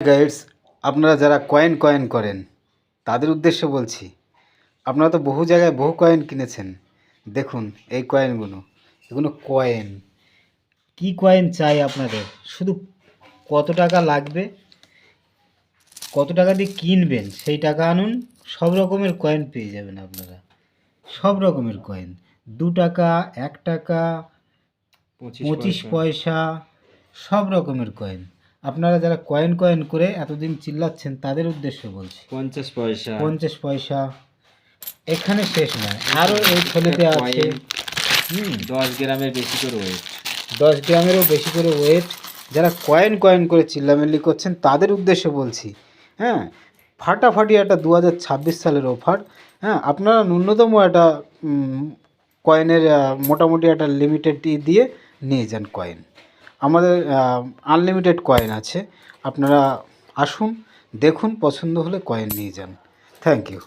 Guides, আপনারা যারা coin coin করেন তাদের উদ্দেশ্যে বলছি, আপনারা তো বহু জায়গায় বহু কয়েন কিনেছেন। দেখুন এই কয়েনগুলো, এগুলো কয়েন। কি কয়েন চাই আপনাদের? শুধু কত টাকা লাগবে, কত টাকা দিয়ে কিনবেন সেই টাকা আনুন, সব রকমের কয়েন পেয়ে যাবেন আপনারা। সব রকমের কয়েন, 2 টাকা, 1 টাকা, 25 পয়সা, সব রকমের কয়েন। আপনারা যারা কয়েন কয়েন করে এতদিন চিল্লাচ্ছেন তাদের উদ্দেশ্যে বলছি। 50 পয়সা এখানে শেষ নয়, আরও এই থলিতে আছে 10 গ্রামের বেশি করে ওয়েট, 10 গ্রামেরও বেশি করে ওয়েট। যারা কয়েন কয়েন করে চিল্লামিল্লি করছেন তাদের উদ্দেশ্যে বলছি, হ্যাঁ, ফাটাফাটি একটা 2026 সালের অফার। হ্যাঁ, আপনারা ন্যূনতম একটা কয়েনের মোটামুটি একটা লিমিটেড দিয়ে নিয়ে যান কয়েন। আমাদের আনলিমিটেড কয়েন আছে, আপনারা আসুন, দেখুন, পছন্দ হলে কয়েন নিয়ে যান। Thank you.